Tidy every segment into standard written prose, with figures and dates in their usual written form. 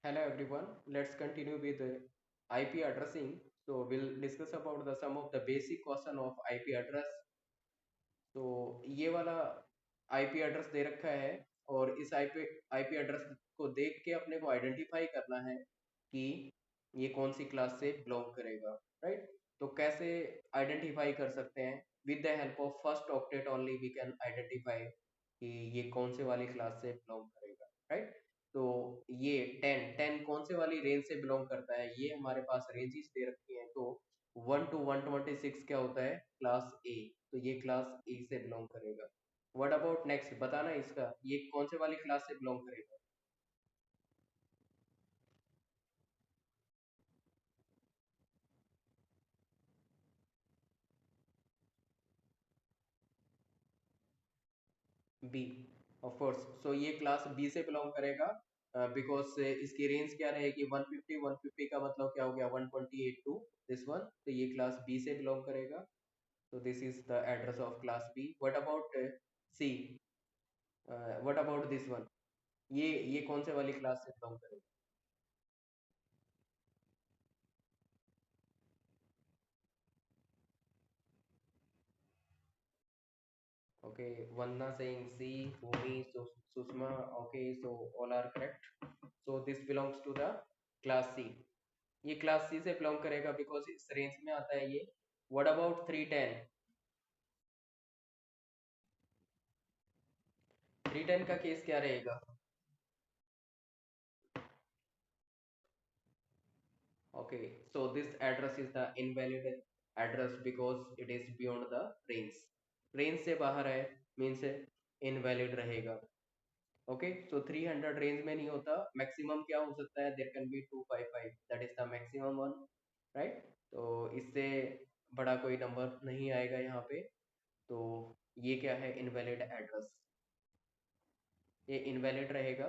Hello everyone, let's continue with IP addressing. So we'll discuss about the some of the basic question of IP address. तो ये वाला IP address दे रखा है और इस IP address को देख के अपने को आइडेंटिफाई करना है कि ये कौन सी क्लास से बिलोंग करेगा, राइट? तो कैसे आइडेंटिफाई कर सकते हैं? With the help of first octet only we can identify कि ये कौन से वाली क्लास से बिलोंग करेगा, राइट? तो ये 10 कौन से वाली रेंज से बिलोंग करता है, ये हमारे पास रेंजेस दे रखी हैं। तो 1 to 126 क्या होता है? क्लास ए। तो ये क्लास ए से बिलोंग करेगा। व्हाट अबाउट नेक्स्ट, बताना इसका ये कौन से वाली क्लास से बिलोंग करेगा? B, of course. सो ये क्लास बी से बिलोंग करेगा बिकॉज इसकी रेंज क्या रहेगी? 150। 150 का मतलब क्या हो गया? 128 टू दिस वन। तो ये क्लास बी से बिलोंग करेगा। तो this is the address of class B. What about C? What about this one? ये कौन से वाली क्लास से बिलोंग करेगा? Okay, Vandana saying C, Bhumi, Susma. Okay, so all are correct. So this belongs to the class C. ये class C से belong करेगा because इस रेंज में आता है ये। What about 310? 310 का केस क्या रहेगा? Okay, so this address is the invalid address because it is beyond the range. Range से बाहर है मीन्स इनवैलिड रहेगा। ओके, सो 300 रेंज में नहीं होता। मैक्सिमम क्या हो सकता है? There can be 255, that is the maximum one, right? तो इससे बड़ा कोई नंबर नहीं आएगा यहाँ पे। तो ये क्या है? Invalid address. ये इनवैलिड रहेगा।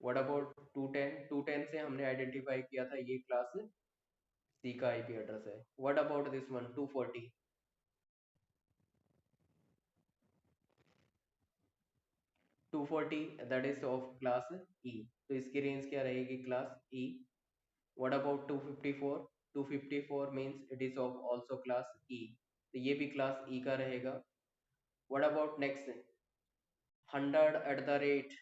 What about 210? 210 से हमने आइडेंटिफाई किया था ये क्लास सी का आईपी एड्रेस है। What about this one 240? 240 that is of class ई। तो इसकी रेंज क्या रहेगी? Class E. What about 254? 254 means it is of also class ई। तो ये भी क्लास ई का रहेगा। What about next? 100 @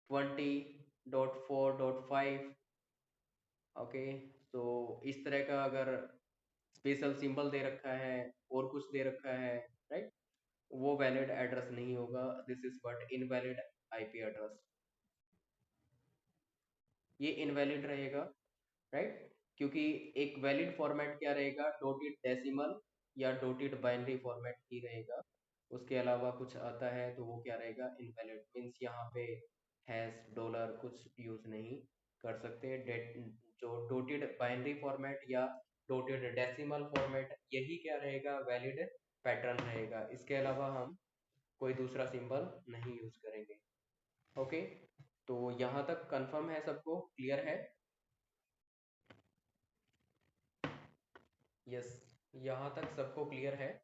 20.4.5। ओके, तो इस तरह का अगर स्पेशल सिंबल दे रखा है और कुछ दे रखा है, राइट, वो वैलिड एड्रेस नहीं होगा। This is what invalid IP address. ये इनवैलिड रहेगा, राइट? क्योंकि एक वैलिड फॉर्मेट क्या रहेगा? डॉटेड डेसिमल या डॉटेड बाइनरी फॉर्मेट ही रहेगा। उसके अलावा कुछ आता है तो वो क्या रहेगा? इनवैलिड। मीन्स यहाँ पे हैश डॉलर कुछ यूज नहीं कर सकते। जो डॉटेड बाइनरी फॉर्मेट या डॉटेड डेसिमल फॉर्मेट, यही क्या रहेगा? वैलिड पैटर्न रहेगा। इसके अलावा हम कोई दूसरा सिंबल नहीं यूज करेंगे। ओके, तो यहाँ तक कंफर्म है? सबको क्लियर है? यस, यहाँ तक सबको क्लियर है?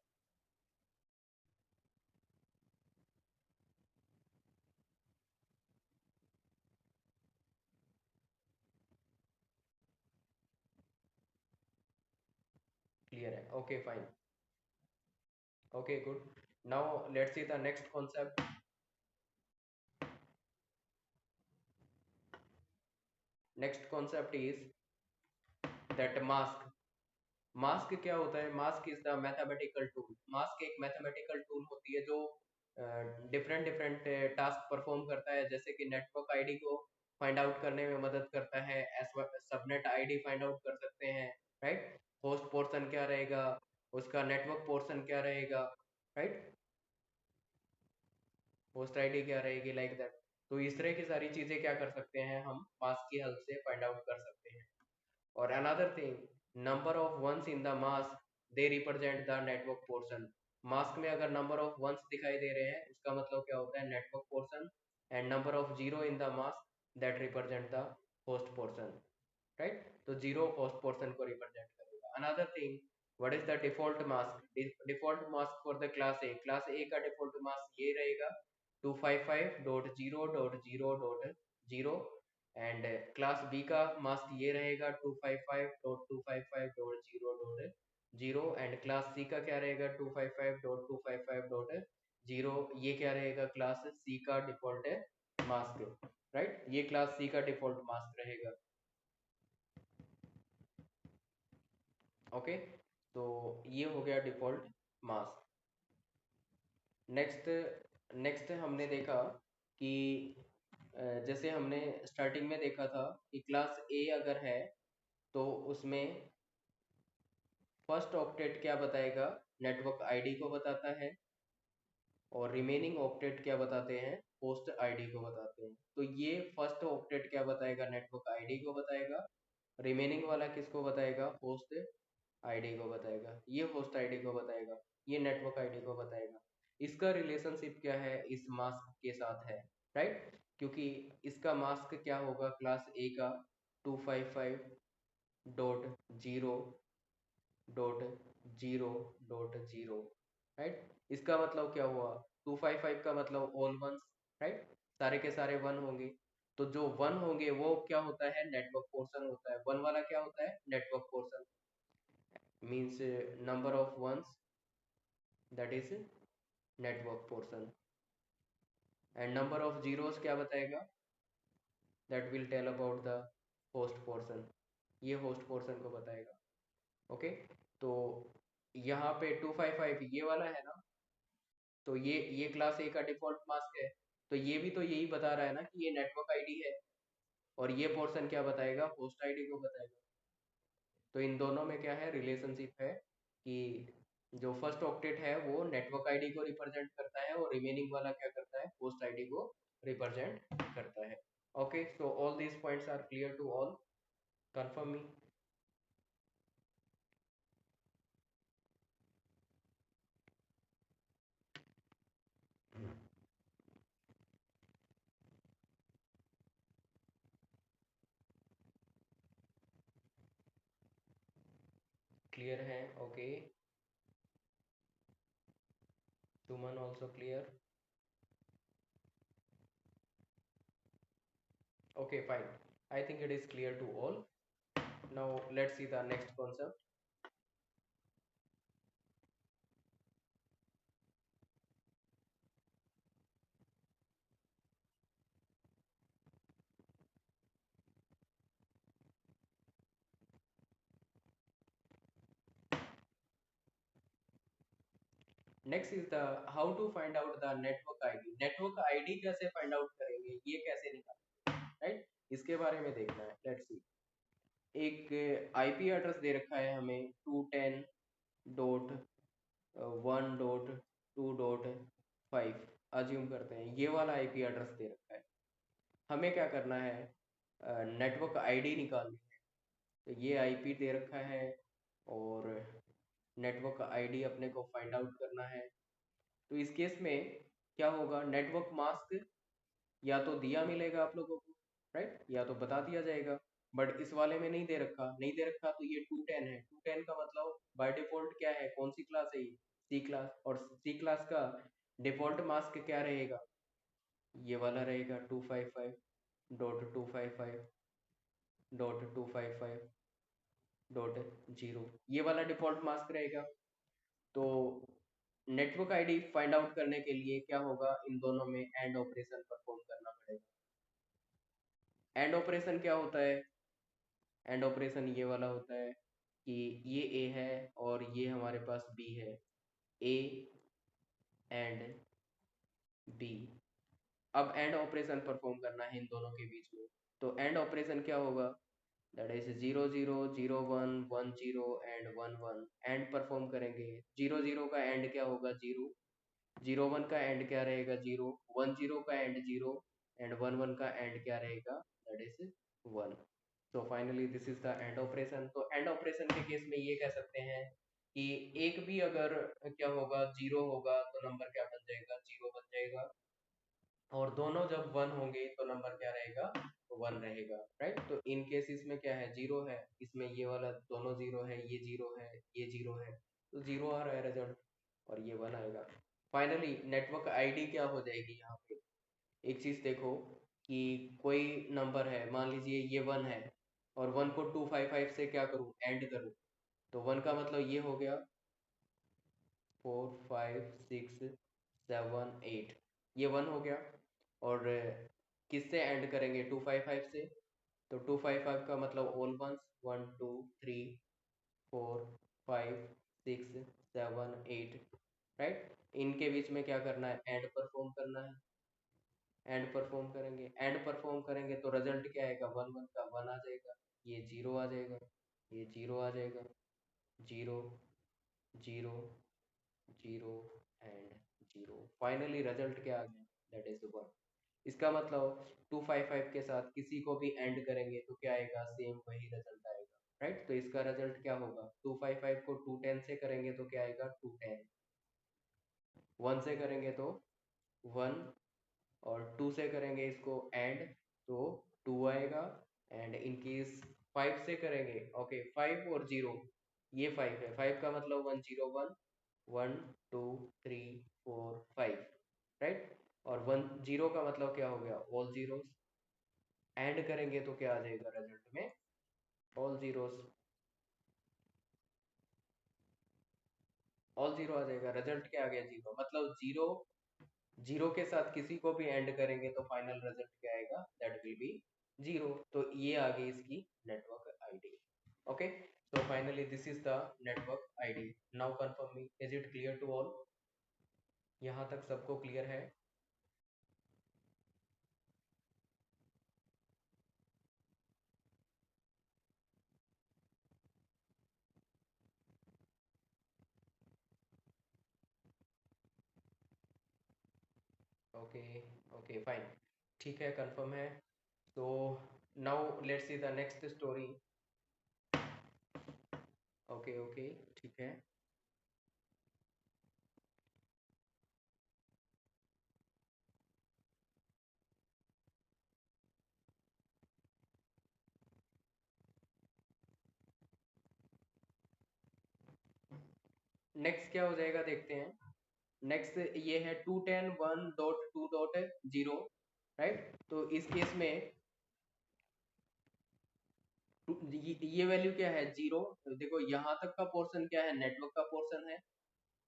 क्लियर है, okay fine. Okay good. Now let's see the next concept. Next concept is that mask. Mask क्या होता है? Mask is the mathematical tool. Mask एक मैथमेटिकल टूल होती है जो डिफरेंट डिफरेंट टास्क परफॉर्म करता है। जैसे कि नेटवर्क आईडी को फाइंड आउट करने में मदद करता है, सबनेट आईडी फाइंड आउट कर सकते हैं, राइट? होस्ट पोर्शन क्या रहेगा, उसका नेटवर्क पोर्शन क्या रहेगा, राइट? होस्ट आईडी क्या रहेगी, लाइक दैट। तो इस तरह की सारी चीजें क्या कर सकते हैं? हम मास्क की हेल्प से फाइंड आउट कर सकते हैं। और another thing, number of ones in the mask, they represent the network portion. Mask में अगर नंबर ऑफ वंस दिखाई दे रहे हैं उसका मतलब क्या होता है? Network portion. And number of zero in the mask, that represent the host portion, right? तो जीरो होस्ट पोर्शन को रिप्रेजेंट करेगा। Another thing, what is the default mask? Default mask for the class A. Class ए का default mask ये रहेगा। 255.0.0.0 and class B का mask ये रहेगा 255.255.0.0 and class C का क्या रहेगा 255.255.0। ये क्या रहेगा क्लास सी का डिफॉल्ट है मास्क, राइट। ये क्लास सी का डिफॉल्ट मास्क रहेगा। ओके, तो ये हो गया डिफॉल्ट मास्क। नेक्स्ट नेक्स्ट हमने देखा कि जैसे हमने स्टार्टिंग में देखा था कि क्लास ए अगर है तो उसमें फर्स्ट ऑक्टेट क्या बताएगा, नेटवर्क आईडी को बताता है, और रिमेनिंग ऑक्टेट क्या बताते हैं, होस्ट आईडी को बताते हैं। तो ये फर्स्ट ऑक्टेट क्या बताएगा, नेटवर्क आईडी को बताएगा, रिमेनिंग वाला किसको बताएगा, होस्ट आईडी को बताएगा। ये होस्ट आईडी को बताएगा, ये नेटवर्क आईडी को बताएगा। इसका रिलेशनशिप क्या है, इस मास्क के साथ है, राइट। क्योंकि इसका मास्क क्या होगा, क्लास ए का 255.0.0.0, राइट। इसका मतलब क्या हुआ, 255 का मतलब ऑल वंस, राइट, सारे के सारे वन होंगे। तो जो वन होंगे वो क्या होता है, नेटवर्क पोर्शन होता है। वन वाला क्या होता है, network portion, means number of ones, that is network portion. And number of zeros क्या बताएगा, that will tell about the host portion, ये होस्ट पोर्शन को बताएगा। ओके, तो यहाँ पे 255 ये वाला है ना, तो ये क्लास ए का डिफॉल्ट मास्क है। तो ये भी तो यही बता रहा है ना कि ये नेटवर्क आईडी है, और ये पोर्शन क्या बताएगा, होस्ट आईडी को बताएगा। तो इन दोनों में क्या है, रिलेशनशिप है कि जो फर्स्ट ऑक्टेट है वो नेटवर्क आईडी को रिप्रेजेंट करता है, और रिमेनिंग वाला क्या करता है, होस्ट आईडी को रिप्रेजेंट करता है। Okay, so all these points are clear to all, confirm me. Clear है, okay. Suman also clear, okay, fine, I think it is clear to all. Now let's see the next concept. Next is the how to find out the network ID. Network ID कैसे find out करेंगे, ये कैसे निकालेंगे, right, इसके बारे में देखना है। लेट्स सी, एक आईपी एड्रेस दे रखा है हमें 210.1.2.5, अज्यूम करते हैं ये वाला आईपी एड्रेस दे रखा है। हमें क्या करना है, नेटवर्क आईडी निकालनी है। तो ये आईपी दे रखा है, और नेटवर्क आईडी अपने को फाइंड आउट करना है। तो इस केस में क्या होगा, नेटवर्क मास्क या तो दिया मिलेगा आप लोगों को, राइट, या तो बता दिया जाएगा। बट इस वाले में नहीं दे रखा, नहीं दे रखा, तो ये 210 है। 210 का मतलब बाय डिफॉल्ट क्या है, कौन सी क्लास है, सी क्लास, और सी क्लास का डिफॉल्ट मास्क क्या रहेगा, ये वाला रहेगा 255.255.255.0, ये वाला डिफॉल्ट मास्क रहेगा। तो नेटवर्क आईडी फाइंड आउट करने के लिए क्या होगा, इन दोनों में एंड ऑपरेशन परफॉर्म करना पड़ेगा। एंड ऑपरेशन क्या होता है, एंड ऑपरेशन ये वाला होता है कि ये ए है और ये हमारे पास बी है, ए एंड बी। अब एंड ऑपरेशन परफॉर्म करना है इन दोनों के बीच में। तो एंड ऑपरेशन क्या होगा, that is 0 0 0 1 1 0 and 1 1, and perform करेंगे। 0 0 का एंड क्या होगा, 0, 0 1 का एंड क्या रहेगा, 0, 1 0 का एंड 0, एंड 1 1 का एंड क्या रहेगा, that is 1। So finally this is the end operation. तो एंड ऑपरेशन के केस में ये कह सकते हैं कि एक भी अगर क्या होगा, 0 होगा तो नंबर क्या बन जाएगा, 0 बन जाएगा, और दोनों जब 1 होंगे तो नंबर क्या रहेगा, 1 रहेगा, राइट। तो इन केसेस में क्या है, 0 है, इसमें ये वाला दोनों 0 है, ये 0 है, ये 0 है, तो 0 आ रहा है रिजल्ट, और ये 1 आएगा। फाइनली नेटवर्क आईडी क्या हो जाएगी यहाँ पे, एक चीज देखो कि कोई नंबर है, मान लीजिए ये 1 है, और 1 को 255 से क्या करूँ, एंड करूँ, तो 1 का मतलब ये हो गया 4 5 6 7 8, ये 1 हो गया। और किससे एंड करेंगे, 255 से, तो 255 का मतलब ऑल वंस, 1 2 3 4 5 6 7 8, राइट। इनके बीच में क्या करना है, एंड परफॉर्म करना है। एंड परफॉर्म करेंगे, एंड परफॉर्म करेंगे तो रिजल्ट क्या आएगा, 1 1 का 1 आ जाएगा, ये 0 आ जाएगा, ये 0 आ जाएगा, 0 0 0 एंड 0। फाइनली रिजल्ट क्या आ गया, दैट इज 1। इसका मतलब 255 के साथ किसी को भी एंड करेंगे तो क्या आएगा, सेम वही रिजल्ट आएगा, राइट। तो इसका रिजल्ट क्या होगा, 255 को 210 से करेंगे तो क्या आएगा, 210। 1 से करेंगे तो 1, और 2 से करेंगे इसको एंड, तो 2 आएगा। एंड इनकेस 5 से करेंगे, ओके 5 और 0, ये 5 है, 5 का मतलब 1 0 1, 1 2 3 4 5, राइट। और 1 0 का मतलब क्या हो गया, ऑल जीरोस। एंड करेंगे तो क्या आ जाएगा रिजल्ट में, ऑल जीरोस, ऑल जीरो आ जाएगा। रिजल्ट क्या आ गया, 0, मतलब 0, 0 के साथ किसी को भी एंड करेंगे तो फाइनल रिजल्ट क्या आएगा, दैट विल बी 0। तो ये आ गई इसकी network ID. Okay, so finally this is the network id. Now confirm me, is it clear to all? यहाँ तक सबको क्लियर है? ओके, ओके फाइन, ठीक है, कंफर्म है। तो now let's see the next story. Okay okay, ठीक है। नेक्स्ट क्या हो जाएगा देखते हैं। नेक्स्ट ये है 210 1.2.0, राइट। तो इस केस में ये वैल्यू क्या है, 0। तो देखो यहाँ तक का पोर्शन क्या है, नेटवर्क का पोर्शन है,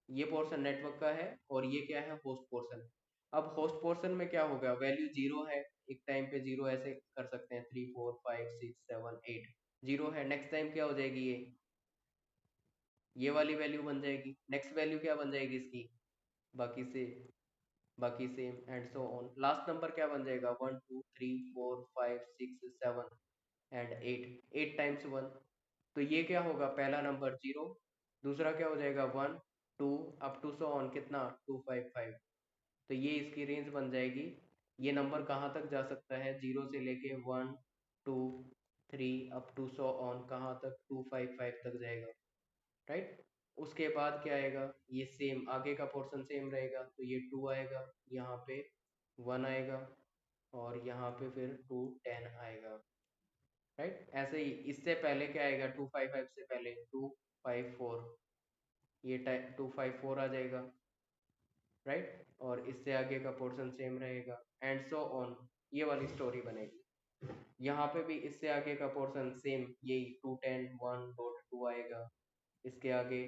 ये पोर्शन नेटवर्क का है, और ये क्या है, होस्ट पोर्शन। अब होस्ट पोर्शन में क्या होगा, वैल्यू 0 है, एक टाइम पे 0 ऐसे कर सकते हैं, 3 4 5 6 7 8, 0 है। नेक्स्ट टाइम क्या हो जाएगी, ये वाली वैल्यू बन जाएगी। नेक्स्ट वैल्यू क्या बन जाएगी इसकी, बाकी से बाकी same, and so on. Last number क्या बन जाएगा, 1 2 3 4 5 6 7 एंड 8, 8 टाइम्स 1। तो ये क्या होगा, पहला नंबर 0, दूसरा क्या हो जाएगा 1 2, अप टू सो ऑन कितना, 255। तो ये इसकी रेंज बन जाएगी। ये नंबर कहाँ तक जा सकता है, 0 से लेके 1 2 3 अप टू सो ऑन, कहाँ तक, 255 तक जाएगा, राइट। उसके बाद क्या आएगा, ये सेम आगे का पोर्शन सेम रहेगा, तो ये 2 आएगा, यहाँ पे 1 आएगा, और यहाँ पे फिर 2 10 आएगा, राइट। ऐसे ही इससे पहले क्या आएगा, 255 से पहले 254, ये 254 आ जाएगा, राइट। और इससे आगे का पोर्शन सेम रहेगा, एंड सो ऑन, ये वाली स्टोरी बनेगी। यहाँ पे भी इससे आगे का पोर्शन सेम, यही 210 1.2 आएगा, इसके आगे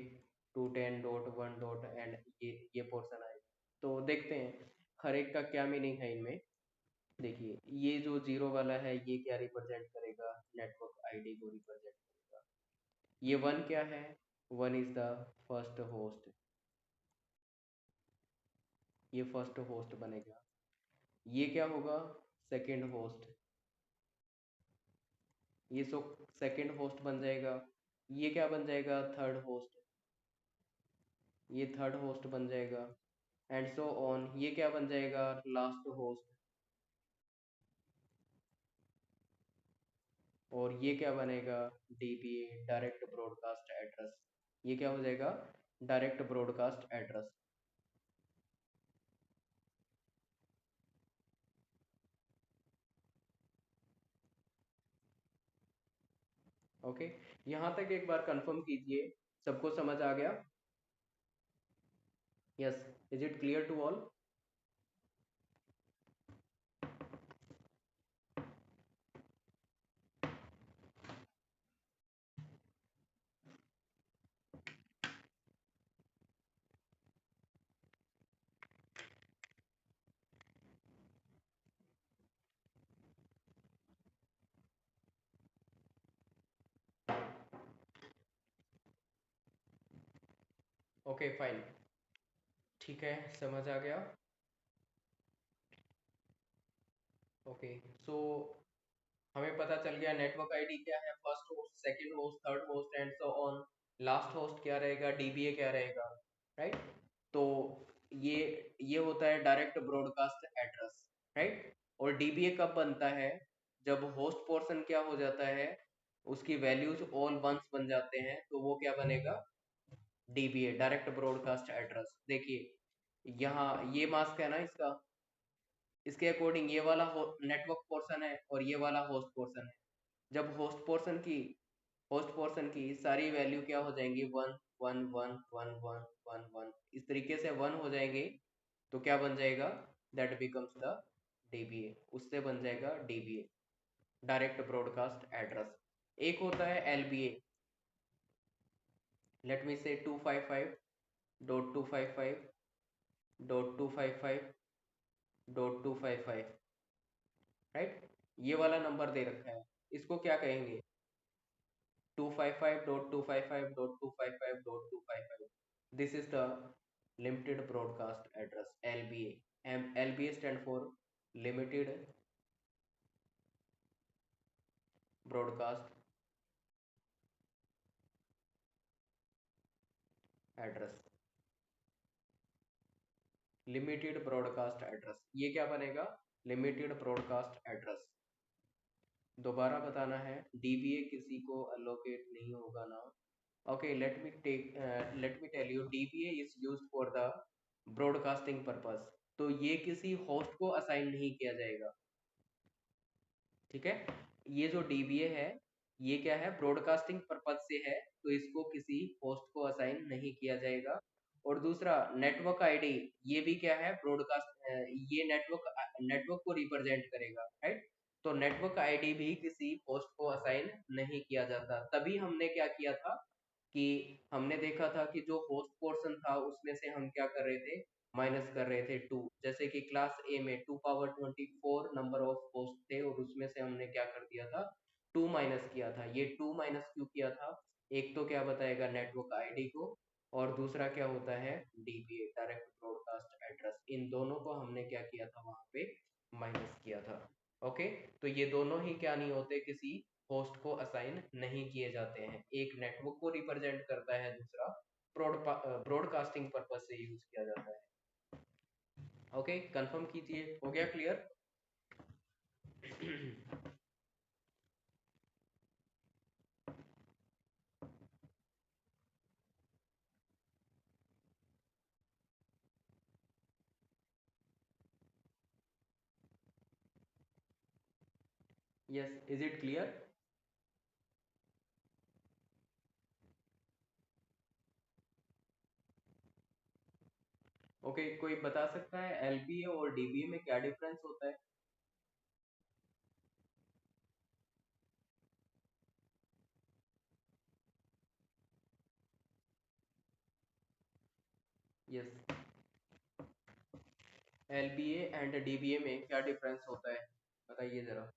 210.1 एंड ये पोर्शन आएगा। तो देखते हैं हर एक का क्या मीनिंग है इनमें। देखिए ये जो 0 वाला है, ये क्या रिप्रेजेंट करेगा, नेटवर्क आईडी को रिप्रेजेंट करेगा। ये 1 क्या है, 1 इज द फर्स्ट होस्ट, ये फर्स्ट होस्ट बनेगा। ये क्या होगा, सेकंड होस्ट, ये सो सेकंड होस्ट बन जाएगा। ये क्या बन जाएगा, थर्ड होस्ट, ये थर्ड होस्ट बन जाएगा, एंड सो ऑन। ये क्या बन जाएगा, लास्ट होस्ट। और ये क्या बनेगा, डीबीए, डायरेक्ट ब्रॉडकास्ट एड्रेस। ये क्या हो जाएगा, डायरेक्ट ब्रॉडकास्ट एड्रेस। ओके, यहाँ तक एक बार कंफर्म कीजिए, सबको समझ आ गया। Yes, is it clear to all? Okay fine, ठीक है, समझ आ गया। ओके, सो हमें पता चल गया नेटवर्क आईडी क्या है, first host, second host, third host and so on. Last host क्या रहेगा, डीबीए क्या रहेगा, राइट। तो ये ये होता है डायरेक्ट ब्रॉडकास्ट एड्रेस, राइट। और डीबीए कब बनता है, जब होस्ट पोर्शन क्या हो जाता है, उसकी वैल्यूज ऑल वंस बन जाते हैं, तो वो क्या बनेगा, डीबीए, डायरेक्ट ब्रॉडकास्ट एड्रेस। देखिए यहाँ ये मास्क है ना इसका, इसके अकॉर्डिंग ये वाला नेटवर्क पोर्शन है और ये वाला होस्ट पोर्शन है। जब होस्ट पोर्शन की सारी वैल्यू क्या हो जाएंगी, one one one one one one one, इस तरीके से वन हो जाएंगे, तो क्या बन जाएगा, दैट बिकम्स द डीबीए, उससे बन जाएगा डीबीए, डायरेक्ट ब्रॉडकास्ट एड्रेस। एक होता है एलबीए, लेट मी से 255.255.255.255, राइट। ये वाला नंबर दे रखा है, इसको क्या कहेंगे, 255.255.255.255। This is the limited broadcast address, LBA, and LBA stand for limited broadcast address, limited broadcast address, ये क्या बनेगा, लिमिटेड ब्रॉडकास्ट एड्रेस। दोबारा बताना है, डीबीए किसी को अलोकेट नहीं होगा ना। Okay, let me tell you, DBA is used for the broadcasting purpose. तो ये किसी होस्ट को असाइन नहीं किया जाएगा, ठीक है। ये जो डीबीए है, ये क्या है, ब्रॉडकास्टिंग पर्पज से है, तो इसको किसी होस्ट को असाइन नहीं किया जाएगा। और दूसरा नेटवर्क आईडी, ये भी क्या है, ब्रॉडकास्ट, ये नेटवर्क को रिप्रेजेंट करेगा, राइट। तो नेटवर्क आईडी भी किसी होस्ट को असाइन नहीं किया जाता। तभी हमने क्या किया था कि हमने देखा था कि जो होस्ट पोर्शन था उसमें से हम क्या कर रहे थे, माइनस कर रहे थे टू। जैसे कि क्लास ए में 2 पावर 24 नंबर ऑफ होस्ट थे और उसमें से हमने क्या कर दिया था, टू माइनस किया था। ये टू माइनस क्यों किया था, एक तो क्या बताएगा, नेटवर्क आईडी को, और दूसरा क्या होता है, डीबीए, डायरेक्ट ब्रॉडकास्ट एड्रेस। इन दोनों को हमने क्या किया था, वहां पे माइनस किया था। ओके, तो ये दोनों ही क्या नहीं होते, किसी होस्ट को असाइन नहीं किए जाते हैं। एक नेटवर्क को रिप्रेजेंट करता है, दूसरा ब्रॉडकास्टिंग पर्पज से यूज किया जाता है। ओके, कंफर्म कीजिए, हो गया clear. Yes, is it clear. Okay, कोई बता सकता है एलबीए और डीबीए में क्या डिफरेंस होता है। यस, एलबीए एंड डीबीए में क्या डिफरेंस होता है, बताइए जरा।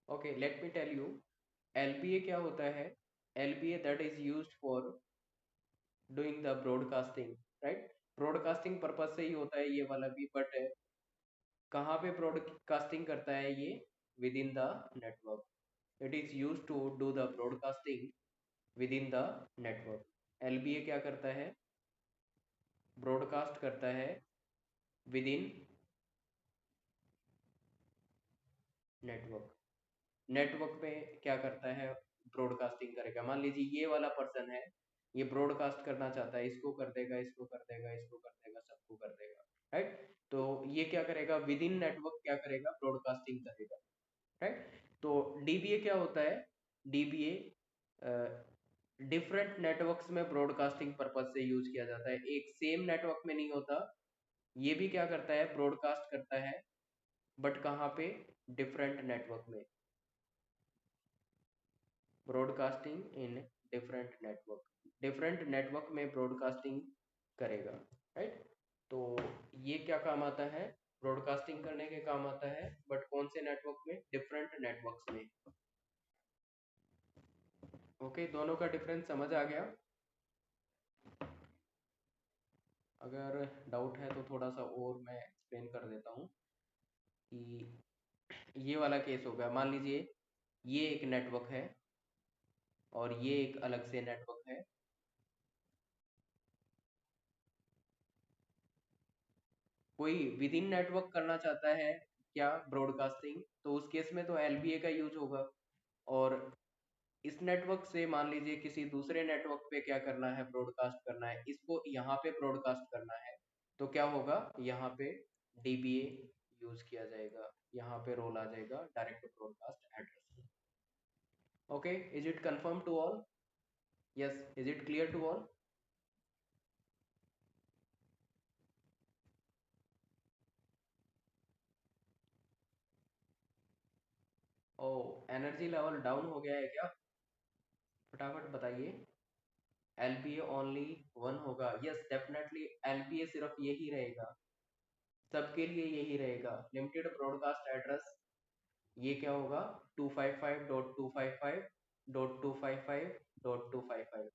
Okay, let me tell you, LBA क्या होता है, LBA that is used for doing the broadcasting, right. Broadcasting purpose से ही होता है ये वाला भी, बट कहाँ पे ब्रॉडकास्टिंग करता है ये, within the network. It is use to do the broadcasting within the network. LBA क्या करता है, ब्रॉडकास्ट करता है विद इन नेटवर्क। नेटवर्क पे क्या करता है, ब्रॉडकास्टिंग करेगा। मान लीजिए ये वाला पर्सन है, ये ब्रॉडकास्ट करना चाहता है, इसको कर देगा, इसको कर देगा, इसको कर देगा, सबको कर देगा, राइट। तो ये क्या करेगा, विद इन नेटवर्क क्या करेगा, ब्रॉडकास्टिंग करेगा, राइट। तो डीबीए क्या होता है, डीबीए डिफरेंट नेटवर्क्स में ब्रॉडकास्टिंग पर्पज से यूज किया जाता है, एक सेम नेटवर्क में नहीं होता। ये भी क्या करता है, ब्रॉडकास्ट करता है, बट कहाँ पे, डिफरेंट नेटवर्क में, ब्रॉडकास्टिंग इन डिफरेंट नेटवर्क में ब्रॉडकास्टिंग करेगा, राइट। तो ये क्या काम आता है, ब्रॉडकास्टिंग करने के काम आता है, बट कौन से नेटवर्क में, डिफरेंट नेटवर्क्स में। ओके, दोनों का डिफरेंस समझ आ गया। अगर डाउट है तो थोड़ा सा और मैं एक्सप्लेन कर देता हूँ कि ये वाला केस होगा, मान लीजिए ये एक नेटवर्क है और ये एक अलग से नेटवर्क है। कोई विद इन नेटवर्क करना चाहता है क्या, ब्रॉडकास्टिंग, तो उस केस में तो एलबीए का यूज होगा। और इस नेटवर्क से मान लीजिए किसी दूसरे नेटवर्क पे क्या करना है, ब्रॉडकास्ट करना है, इसको यहाँ पे ब्रॉडकास्ट करना है, तो क्या होगा, यहाँ पे डीबीए यूज किया जाएगा, यहाँ पे रोल आ जाएगा direct broadcast address. Okay, is it confirm to all, yes, is it clear to all. ओ, एनर्जी लेवल डाउन हो गया है क्या, फटाफट बताइए। एलपीए ओनली वन होगा, यस डेफिनेटली एलपीए सिर्फ यही रहेगा, सबके लिए यही रहेगा, लिमिटेड ब्रॉडकास्ट एड्रेस। ये क्या होगा, 255.255.255.255।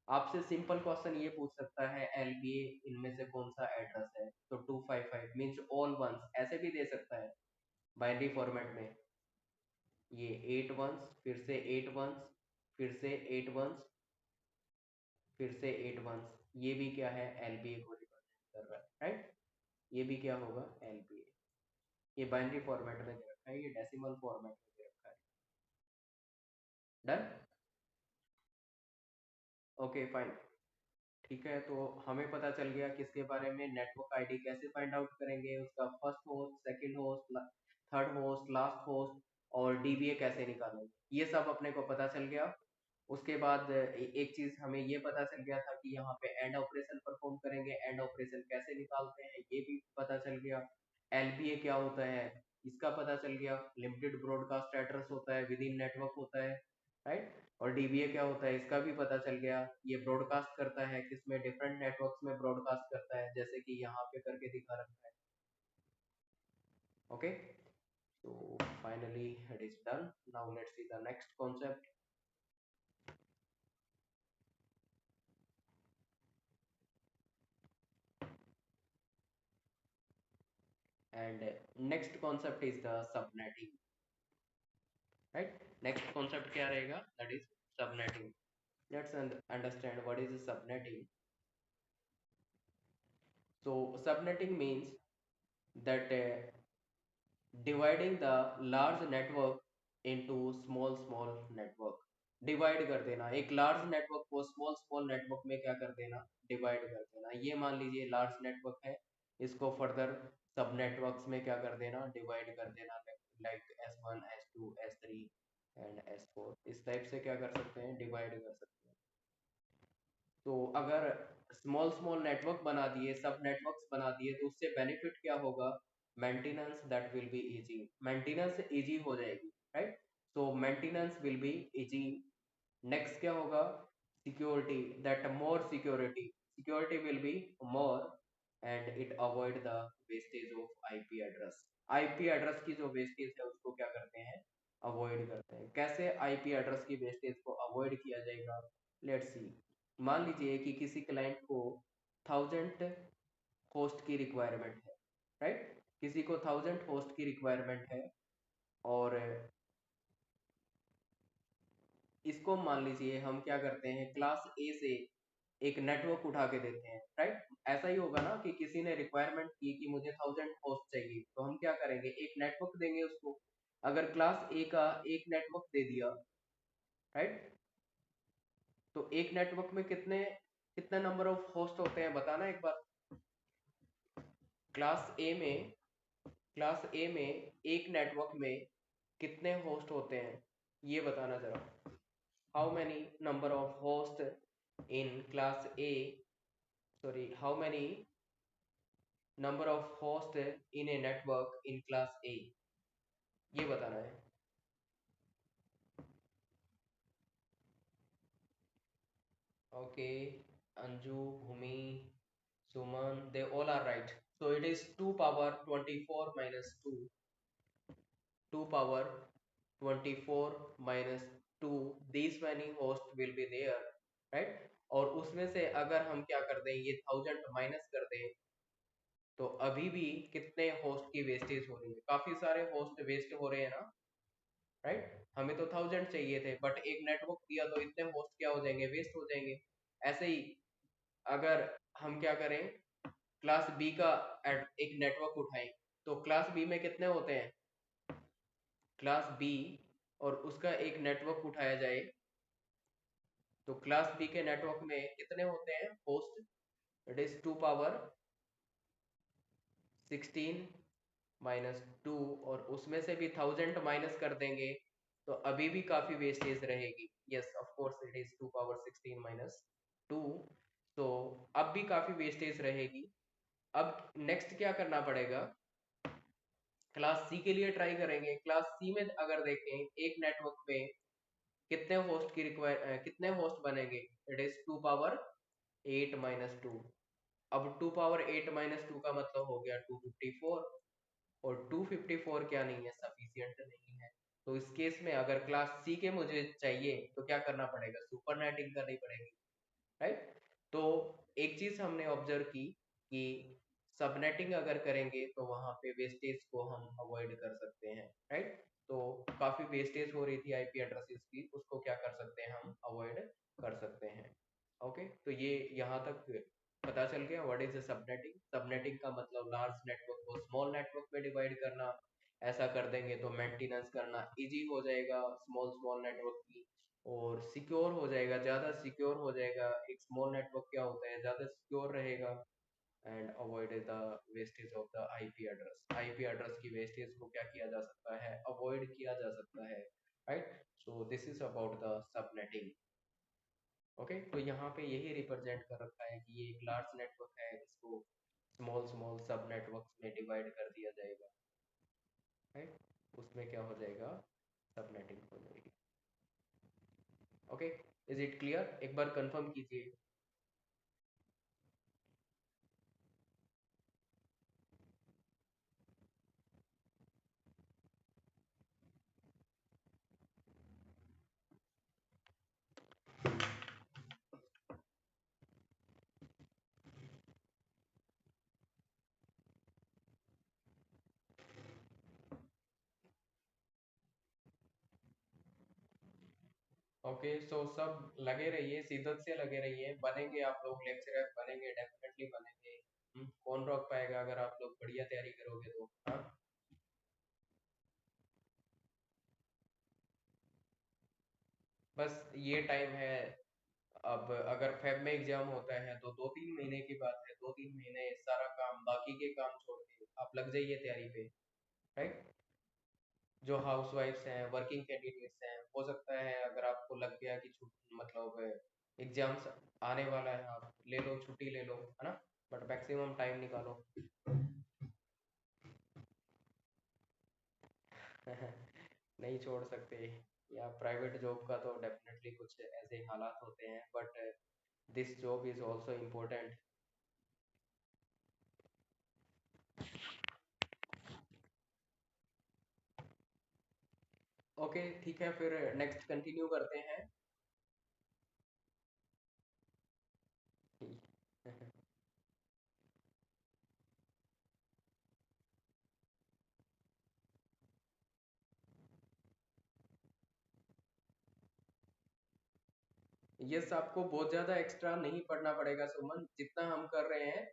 आपसे सिंपल क्वेश्चन ये पूछ सकता है, एलपीए इनमें से कौन सा एड्रेस है, तो 255 मीन्स ऑल वंस, ऐसे भी दे सकता है बाइनरी फॉर्मेट में, ये 8 वंस, फिर से 8 वंस, फिर से 8 वंस, फिर से 8 वंस, ये भी क्या है, एलबीए को रिप्रेजेंट कर रहा है, राइट। ये भी क्या होगा, एलबीए। ये बाइनरी फॉर्मेट में दे रखा है, ये डेसिमल फॉर्मेट में दे रखा है। डन, ओके फाइन, ठीक है। तो हमें पता चल गया किसके बारे में, नेटवर्क आईडी कैसे फाइंड आउट करेंगे, उसका first host, second host, third host, last host, और डीबीए कैसे निकालेंगे, ये सब अपने को पता चल गया। उसके बाद एक चीज हमें ये पता चल गया था कि यहाँ पे एंड ऑपरेशन परफॉर्म करेंगे, एंड ऑपरेशन कैसे निकालते हैं ये भी पता चल गया। एलबीए क्या होता है इसका पता चल गया, लिमिटेड ब्रॉडकास्ट एड्रेस होता है, विद इन नेटवर्क होता है, राइट। और डीबीए क्या होता है इसका भी पता चल गया, ये ब्रॉडकास्ट करता है किसमें, डिफरेंट नेटवर्क्स में ब्रॉडकास्ट करता है, जैसे कि यहाँ पे करके दिखा रखा है। Okay, so finally it is done. Now let's see the next concept. And next concept is the subnetting, right? Next concept क्या रहेगा, that is subnetting. Let's understand what is subnetting. So subnetting means that dividing the large network into small network, divide कर देना एक large network को small network में क्या कर देना, डिवाइड कर देना। ये मान लीजिए लार्ज नेटवर्क है, इसको फर्दर सब नेटवर्क्स में क्या कर देना, डिवाइड कर देना, like S1 S2 S3 and S4, इस टाइप से क्या कर सकते हैं, डिवाइड कर सकते हैं। तो अगर स्मॉल नेटवर्क बना दिए, सब नेटवर्क्स बना दिए, तो उससे बेनिफिट क्या होगा, maintenance that will be easy, maintenance easy हो जाएगी, right. So maintenance will be easy. Next क्या होगा, security, that more security, security will be more, and it avoid the wastage of IP address, IP address की जो wastage है उसको क्या करते हैं, अवॉइड करते हैं। कैसे आईपी एड्रेस की वेस्टेज को अवॉइड किया जाएगा, लेट्स सी। मान लीजिए कि किसी क्लाइंट को 1000 होस्ट की रिक्वायरमेंट है, राइट, किसी को 1000 होस्ट की रिक्वायरमेंट है, और इसको मान लीजिए हम क्या करते हैं, क्लास ए से एक नेटवर्क उठा के देते हैं, राइट। ऐसा ही होगा ना कि किसी ने रिक्वायरमेंट की कि मुझे 1000 होस्ट चाहिए, तो हम क्या करेंगे, एक नेटवर्क देंगे उसको। अगर क्लास ए का एक नेटवर्क दे दिया, राइट। तो एक नेटवर्क में कितने कितने नंबर ऑफ होस्ट होते हैं बताना एक बार। क्लास ए में क्लास ए में एक नेटवर्क में कितने होस्ट होते हैं ये बताना जरा। How many number of host in class A, sorry, how many number of host in a network in class A, ये बताना है। Okay, Anju, Bhumi, Suman, they all are right. So it is 2 power 24 minus 2, 2 power 24 minus 2, these many hosts will be there, right? और उसमें से अगर हम क्या कर दें, ये 1000 माइनस कर दें, तो अभी भी कितने होस्ट की वेस्टेज हो रही है, काफी सारे होस्ट वेस्ट हो रहे हैं ना, राइट। हमें तो 1000 चाहिए थे, बट एक नेटवर्क दिया तो इतने होस्ट क्या हो जाएंगे, वेस्ट हो जाएंगे। ऐसे ही अगर हम क्या करें, क्लास बी का एक नेटवर्क उठाएं, तो क्लास बी में कितने होते हैं, क्लास बी और उसका एक नेटवर्क उठाया जाए, तो क्लास बी के नेटवर्क में कितने होते हैं host, it is 2 power 16 minus 2, और उसमें से भी 1000 माइनस कर देंगे तो अभी भी काफी वेस्टेज रहेगी। Yes of course it is 2 power 16 minus 2, तो अब भी काफी वेस्टेज रहेगी। अब नेक्स्ट क्या करना पड़ेगा, क्लास सी के लिए ट्राई करेंगे। क्लास सी में अगर देखें एक नेटवर्क पे कितने होस्ट की कितने होस्ट बनेंगे, इट इज 2 पावर 8 माइनस 2। अब 2 पावर 8 माइनस 2 का मतलब हो गया 254, और 254 क्या नहीं है, सफिशियंट नहीं है। तो इस केस में अगर क्लास सी के मुझे चाहिए तो क्या करना पड़ेगा, सुपर नेटिंग करनी पड़ेगी, राइट। तो एक चीज हमने ऑब्जर्व की कि सबनेटिंग अगर करेंगे तो वहां पे वेस्टेज को हम अवॉइड कर सकते हैं, राइट। तो काफी वेस्टेज हो रही थी आईपी एड्रेसेस की, उसको क्या कर सकते हैं, हम अवॉइड कर सकते हैं। ओके, तो ये यहाँ तक पता चल गया व्हाट इज सबनेटिंग। सबनेटिंग का मतलब लार्ज नेटवर्क को स्मॉल नेटवर्क में डिवाइड करना। ऐसा कर देंगे तो मेंटेनेंस करना इजी हो जाएगा स्मॉल स्मॉल नेटवर्क की, और सिक्योर हो जाएगा, ज़्यादा सिक्योर हो जाएगा। एक स्मॉल नेटवर्क क्या होता है, ज़्यादा सिक्योर रहेगा। And avoid the wastage of the IP address. IP address की वेस्टेज को क्या किया जा सकता है, अवॉइड किया जा सकता है, right. So this is about the subnetting. Okay, तो यहाँ पे यही रिप्रेजेंट कर रखा है कि ये एक लार्ज नेटवर्क है, इसको स्मॉल स्मॉल सब नेटवर्क्स में डिवाइड कर दिया जाएगा, राइट। उसमें क्या हो जाएगा, सबनेटिंग हो जाएगी। ओके, इज इट क्लियर, एक बार कंफर्म कीजिए। ओके, सो सब लगे रहिए, शिद्दत से लगे रहिए, बनेंगे आप लोग लेक्चरर, बनेंगे, डेफिनेटली बनेंगे। कौन रोक पाएगा अगर आप लोग बढ़िया तैयारी करोगे तो, हाँ। बस ये टाइम है। अब अगर फेब में एग्जाम होता है तो 2-3 महीने की बात है, 2-3 महीने सारा काम, बाकी के काम छोड़ के आप लग जाइए तैयारी पे, राइट। जो हाउस वाइफ्स हैं, वर्किंग कैंडिडेट्स हैं, हो सकता है अगर आपको लग गया कि मतलब एग्जाम्स आने वाला है, आप ले लो, छुट्टी ले लो, है ना, बट मैक्सिमम टाइम निकालो। नहीं छोड़ सकते, या प्राइवेट जॉब का तो डेफिनेटली कुछ ऐसे हालात होते हैं, but this job is also important. Okay, ठीक है, फिर नेक्स्ट कंटिन्यू करते हैं। यस, आपको बहुत ज़्यादा एक्स्ट्रा नहीं पढ़ना पड़ेगा सुमन, जितना हम कर रहे हैं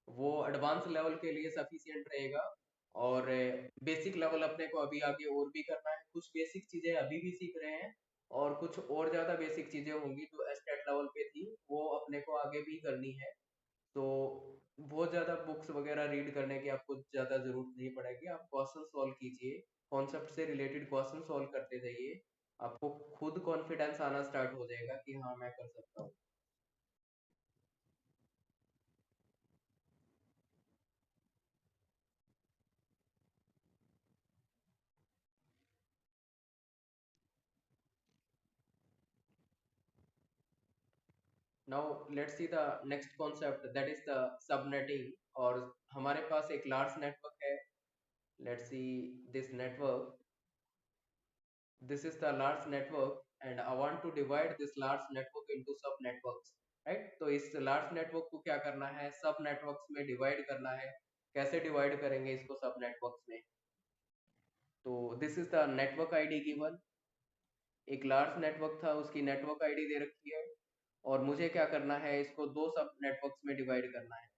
वो एडवांस लेवल के लिए सफिशिएंट रहेगा। और बेसिक लेवल अपने को अभी आगे और भी करना है, कुछ बेसिक चीज़ें अभी भी सीख रहे हैं, और कुछ और ज़्यादा बेसिक चीज़ें होंगी जो एस्टेट लेवल पे थी, वो अपने को आगे भी करनी है। तो बहुत ज़्यादा बुक्स वगैरह रीड करने की आपको ज़्यादा ज़रूरत नहीं पड़ेगी। आप क्वेश्चन सॉल्व कीजिए, कॉन्सेप्ट से रिलेटेड क्वेश्चन सॉल्व करते जाइए। आपको खुद कॉन्फिडेंस आना स्टार्ट हो जाएगा कि हाँ, मैं कर सकता हूँ। Now let's see the next concept, that is the subnetting. और हमारे पास एक लार्ज नेटवर्क है। Let's see this network, this is the large network, and I want to divide this large network into sub networks, right? तो इस large network को क्या करना है, सब networks में divide करना है। कैसे divide करेंगे इसको सब networks में? तो this is the network ID given। एक large network था, उसकी network ID दे रखी है, और मुझे क्या करना है, इसको दो सब networks में divide करना है।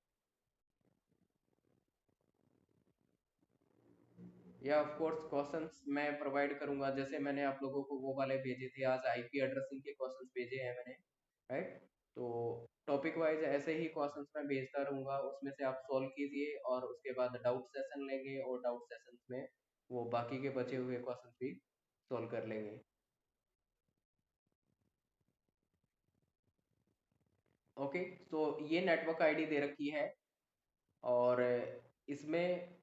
या ऑफ कोर्स क्वेश्चंस मैं प्रोवाइड करूंगा, जैसे मैंने आप लोगों को वो वाले भेजे थे आज, आईपी एड्रेसिंग के क्वेश्चंस भेजे हैं मैंने, राइट? तो टॉपिक वाइज ऐसे ही क्वेश्चंस मैं भेजता रहूंगा, उसमें से आप सॉल्व कीजिए, और उसके बाद डाउट सेशन लेंगे, और डाउट सेशंस में वो बाकी के बचे हुए क्वेश्चंस भी सॉल्व कर लेंगे। ओके, तो ये नेटवर्क आईडी दे रखी है, और इसमें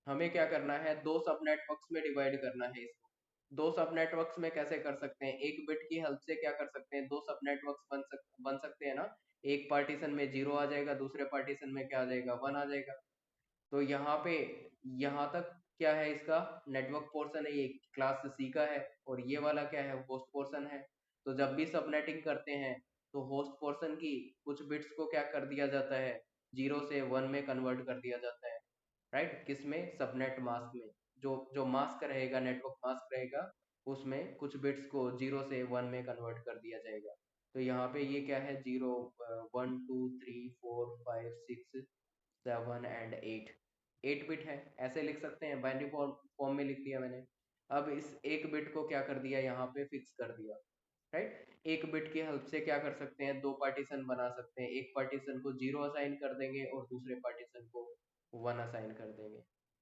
हमें क्या करना है, दो सब नेटवर्क्स में डिवाइड करना है इसको। दो सब नेटवर्क्स में कैसे कर सकते हैं, एक बिट की हेल्प से क्या कर सकते हैं, दो सब नेटवर्क्स बन सकते हैं ना। एक पार्टीशन में 0 आ जाएगा, दूसरे पार्टीशन में क्या आ जाएगा, 1 आ जाएगा। तो यहाँ पे, यहाँ तक क्या है, इसका नेटवर्क पोर्शन है, ये क्लास सी का है, और ये वाला क्या है, होस्ट पोर्शन है। तो जब भी सबनेटिंग करते हैं, तो होस्ट पोर्शन की कुछ बिट्स को क्या कर दिया जाता है, 0 से 1 में कन्वर्ट कर दिया जाता है, राइट? किसमें, सबनेट मास्क में। जो जो मास्क रहेगा, नेटवर्क मास्क रहेगा, उसमें कुछ बिट्स को 0 से 1 में कन्वर्ट कर दिया जाएगा। तो यहाँ पे ये क्या है, 0 1 2 3 4 5 6 7 एंड 8, 8 बिट है, ऐसे लिख सकते हैं, बाइनरी फॉर्म फॉर्म में लिख दिया मैंने। अब इस एक बिट को क्या कर दिया, यहाँ पे फिक्स कर दिया, राइट? एक बिट की हेल्प से क्या कर सकते हैं, दो पार्टीशन बना सकते हैं। एक पार्टीशन को 0 असाइन कर देंगे, और दूसरे पार्टीशन को 1 असाइन कर देंगे,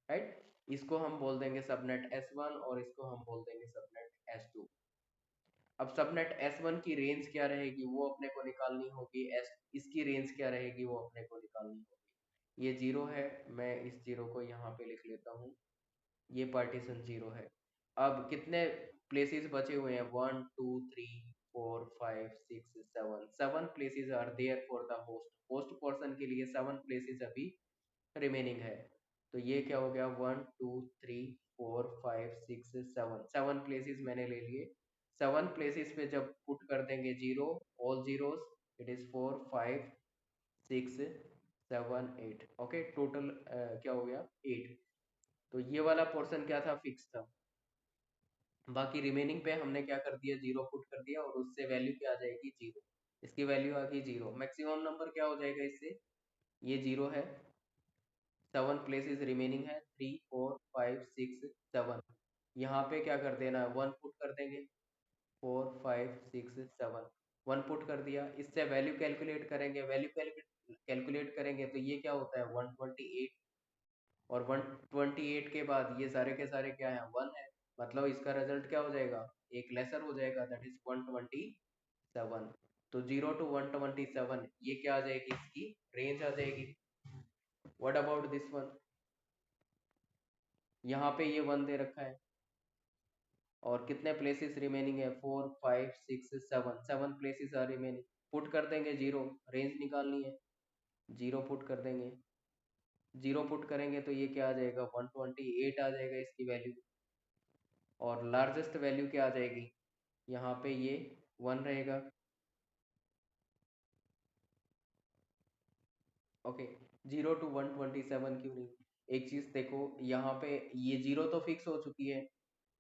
राइट? इसको हम बोल देंगे सबनेट S1, और इसको हम बोल देंगे सबनेट S2। अब सबनेट S1 की रेंज क्या रहेगी, वो अपने को निकालनी होगी। एस इसकी रेंज क्या रहेगी, वो अपने को निकालनी होगी। ये 0 है, मैं इस 0 को यहाँ पे लिख लेता हूँ, ये पार्टीशन 0 है। अब कितने प्लेसेस बचे हुए हैं, 1 2 3 4 5 6 7, 7 places are there for the host. Host person के लिए 7 प्लेसेस अभी रिमेनिंग है। तो ये क्या हो गया, 1 2 3 4 5 6 7, 7 प्लेसेस मैंने ले लिए। 7 प्लेसेस पे जब पुट कर देंगे 0, all zeros, it is 4 5 6 7 8, okay, total क्या हो गया, 8। तो ये वाला पोर्शन क्या था, फिक्स था। बाकी रिमेनिंग पे हमने क्या कर दिया, 0 पुट कर दिया, और उससे वैल्यू क्या आ जाएगी, 0। इसकी वैल्यू आ गई 0। मैक्सिमम नंबर क्या हो जाएगा इससे, ये 0 है, 7 प्लेसेस रिमेनिंग है, 3 4 5 6 7। यहाँ पे क्या कर देना है, 1 पुट कर देंगे, 4 5 6 7, 1 पुट कर दिया। इससे वैल्यू कैलकुलेट करेंगे, वैल्यू कैलकुलेट करेंगे तो ये क्या होता है, 128। और 128 के बाद ये सारे के सारे क्या है, 1 है। मतलब इसका रिजल्ट क्या हो जाएगा, एक लेसर हो जाएगा, दैट इज 127। तो 0 to 127, ये क्या आ जाएगी, इसकी रेंज आ जाएगी। व्हाट अबाउट दिस वन, यहाँ पे ये 1 दे रखा है, और कितने प्लेसेस रिमेनिंग है, 4 5 6 7, 7 प्लेसेस आर रिमेनिंग। पुट कर देंगे 0, रेंज निकालनी है, 0 पुट कर देंगे। 0 पुट करेंगे तो ये क्या आ जाएगा, 128 आ जाएगा इसकी वैल्यू। और लार्जेस्ट वैल्यू क्या आ जाएगी, यहाँ पे ये 1 रहेगा, ओके। 0 to 127 क्यों नहीं, एक चीज देखो, यहाँ पे ये 0 तो फिक्स हो चुकी है।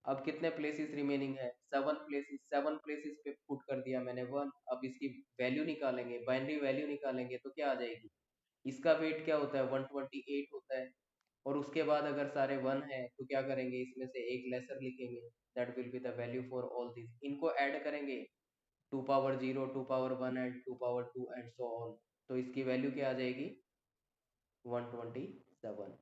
अब कितने प्लेसेस रिमेनिंग है, 7 प्लेसेस, 7 प्लेसेस पे पुट कर दिया मैंने 1। अब इसकी वैल्यू निकालेंगे, बाइनरी वैल्यू निकालेंगे, तो क्या आ जाएगी, इसका वेट क्या होता है, 128 होता है, और उसके बाद अगर सारे 1 है तो क्या करेंगे, इसमें से एक लेसर लिखेंगे, that will be the value for all this, इनको ऐड करेंगे, 2 power 0, 2 power 1 and 2 power 2 and so on, तो इसकी वैल्यू क्या आ जाएगी, 127।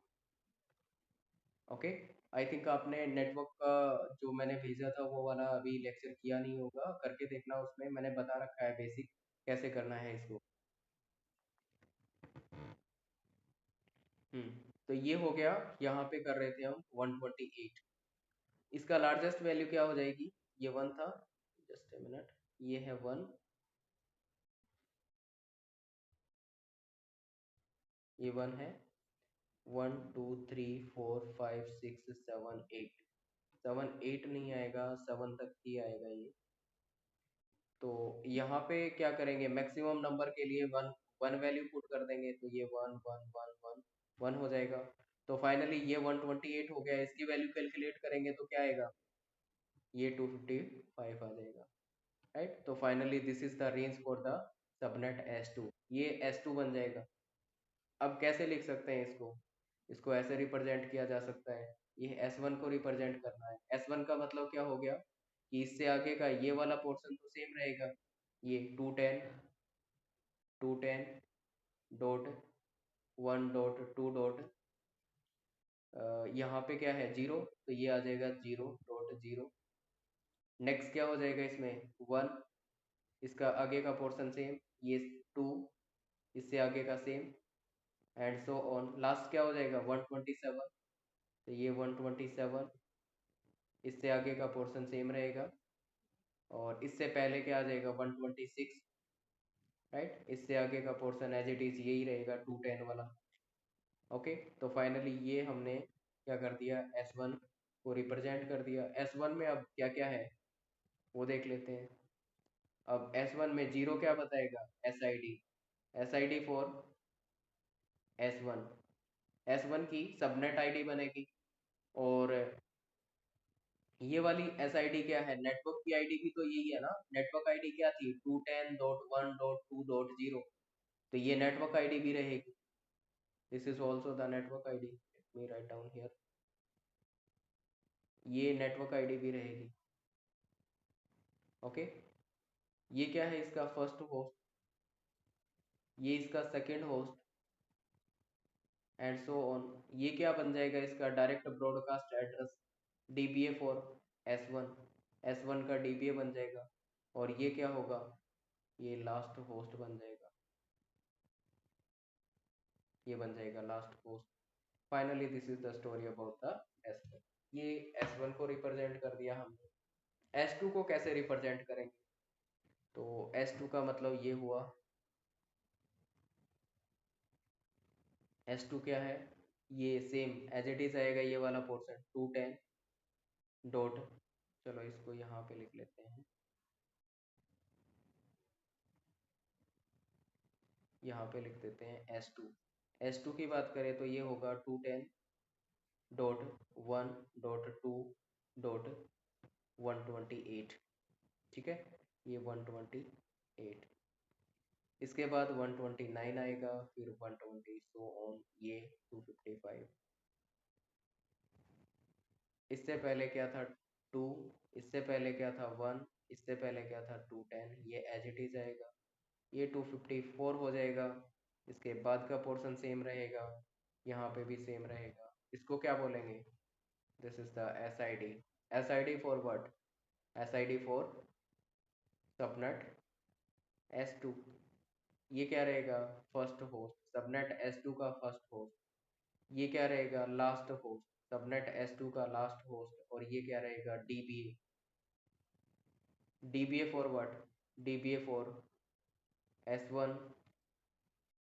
ओके, आई थिंक आपने नेटवर्क का जो मैंने भेजा था वो वाला अभी लेक्चर किया नहीं होगा, करके देखना, उसमें मैंने बता रखा है बेसिक कैसे करना है इसको। तो ये हो गया, यहाँ पे कर रहे थे हम 128। इसका लार्जेस्ट वैल्यू क्या हो जाएगी, ये 1 था, जस्ट ए मिनट, ये है 1, ये 1 है, 1 2 3 4 5 6 7 8, 7 8 नहीं आएगा, 7 तक ही आएगा ये। तो यहाँ पे क्या करेंगे, मैक्सिमम नंबर के लिए वन वन वैल्यू पुट कर देंगे, तो ये one one one one one हो जाएगा। तो फाइनली ये 128 हो गया, इसकी वैल्यू कैलकुलेट करेंगे तो क्या आएगा, ये 255 आ जाएगा, राइट। तो finally this is the range for the subnet S2, ये S2 बन जाएगा। अब कैसे लिख सकते हैं इसको, इसको ऐसे रिप्रेजेंट किया जा सकता है, ये S1 को रिप्रेजेंट करना है। S1 का मतलब क्या हो गया कि इससे आगे का ये वाला पोर्शन तो सेम रहेगा, ये 210 डॉट 1 डॉट 2 डॉट, यहाँ पे क्या है 0, तो ये आ जाएगा 0.0। नेक्स्ट क्या हो जाएगा इसमें 1, इसका आगे का पोर्शन सेम, ये 2, इससे आगे का same, and so on. Last क्या हो जाएगा 127, तो ये 127, इससे आगे का पोर्शन सेम रहेगा, और इससे पहले क्या आ जाएगा 126, राइट। इससे आगे का पोर्शन एज इट इज यही रहेगा 210 वाला। ओके, तो फाइनली ये हमने क्या कर दिया, S1 को रिप्रेजेंट कर दिया। S1 में अब क्या क्या है वो देख लेते हैं। अब S1 में 0 क्या बताएगा, SID फॉर S1, S1 की सबनेट आईडी बनेगी, और ये वाली SID क्या है, नेटवर्क की आईडी भी तो यही है ना, नेटवर्क आईडी क्या थी 210.1.2.0, तो ये नेटवर्क आईडी भी रहेगी, this is also the network ID, let me write down here, ये नेटवर्क आईडी भी रहेगी। ओके, ये क्या है, इसका फर्स्ट होस्ट, ये इसका second host, and so on. ये क्या बन जाएगा, इसका direct broadcast address, DBA for S1, S1 का DBA बन जाएगा, और ये क्या होगा, ये लास्ट होस्ट बन जाएगा, ये बन जाएगा last host. Finally this is the story about the S1। ये S1 को रिप्रेजेंट कर दिया हमने। S2 को कैसे रिप्रेजेंट करेंगे, तो S2 का मतलब ये हुआ, S2 क्या है, ये सेम एज इट इज आएगा, ये वाला पोर्शन 210 डॉट, चलो इसको यहाँ पे लिख लेते हैं, यहाँ पे लिख देते हैं S2 की बात करें तो ये होगा 210.1.2.128, ठीक है, ये 128, इसके बाद 129 आएगा, फिर 120 सो ऑन, ये 255, इससे पहले क्या था 2, इससे पहले क्या था 1, इससे पहले क्या था 210, ये एज इट इज आएगा, ये 254 हो जाएगा, इसके बाद का पोर्शन सेम रहेगा, यहाँ पे भी सेम रहेगा, इसको क्या बोलेंगे, this is the SID for what, SID for subnet S2, ये क्या रहेगा, फर्स्ट होस्ट, सबनेट S2 का फर्स्ट होस्ट, ये क्या रहेगा, लास्ट होस्ट, सबनेट S2 का लास्ट होस्ट, और ये क्या रहेगा DBA for what, DBA for S1,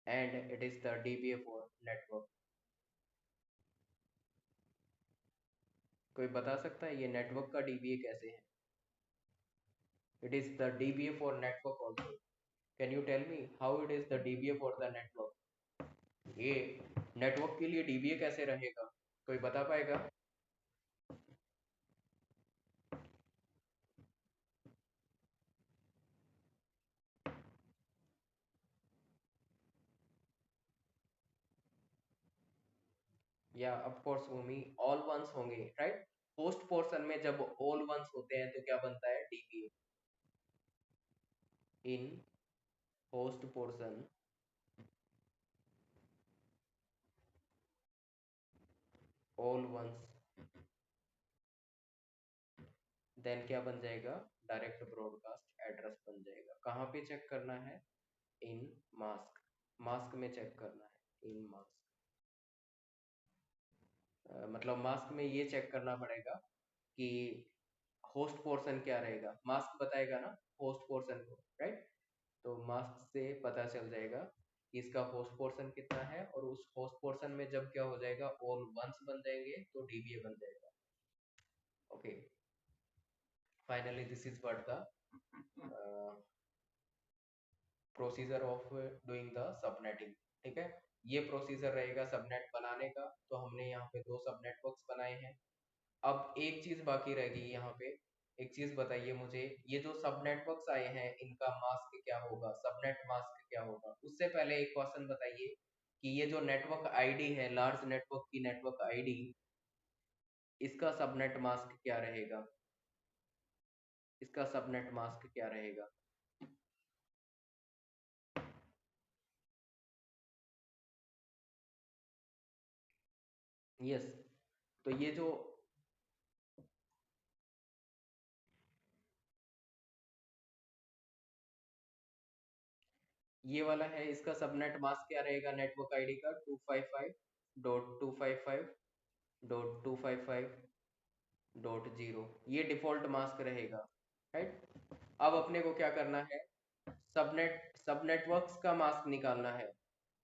and it is the DBA for network. कोई बता सकता है ये नेटवर्क का DBA कैसे है, it is the DBA for network also, can you tell me how it is the DBA for the network, ये network के लिए DBA कैसे रहेगा, कोई बता पाएगा। या of course Bhumi all ones होंगे, राइट। होस्ट पोर्शन में जब ऑल वंस होते हैं तो क्या बनता है, DBA. In host portion all ones, then क्या बन जाएगा, डायरेक्ट ब्रॉडकास्ट एड्रेस बन जाएगा। कहाँ पे चेक करना है, इन मास्क, मास्क में चेक करना है, इन मास्क। मतलब मास्क में ये चेक करना पड़ेगा कि होस्ट पोर्शन क्या रहेगा, मास्क बताएगा ना होस्ट पोर्शन को, राइट। तो मास्क से पता चल जाएगा कि इसका होस्ट पोर्शन कितना है, और उस होस्ट पोर्शन में जब क्या हो जाएगा, ऑल वंस बन जाएंगे तो डीबीए बन जाएगा। Okay, finally this is what the procedure of doing the subnetting. ठीक है, ये प्रोसीजर रहेगा सबनेट बनाने का। तो हमने यहाँ पे दो सब नेटवर्क्स बनाए हैं। अब एक चीज बाकी रहेगी यहाँ पे, एक चीज बताइए मुझे, ये जो सब नेटवर्क्स आए हैं इनका मास्क क्या होगा, सबनेट मास्क क्या होगा। उससे पहले एक क्वेश्चन बताइए कि ये जो नेटवर्क आईडी है, लार्ज नेटवर्क की नेटवर्क आईडी, इसका सबनेट मास्क क्या रहेगा, इसका सबनेट मास्क क्या रहेगा। यस, तो ये जो ये वाला है, इसका सबनेट मास्क क्या रहेगा नेटवर्क आईडी का, 255.255.255.0, ये डिफॉल्ट मास्क रहेगा, राइट। अब अपने को क्या करना है, सब नेटवर्क्स का मास्क निकालना है।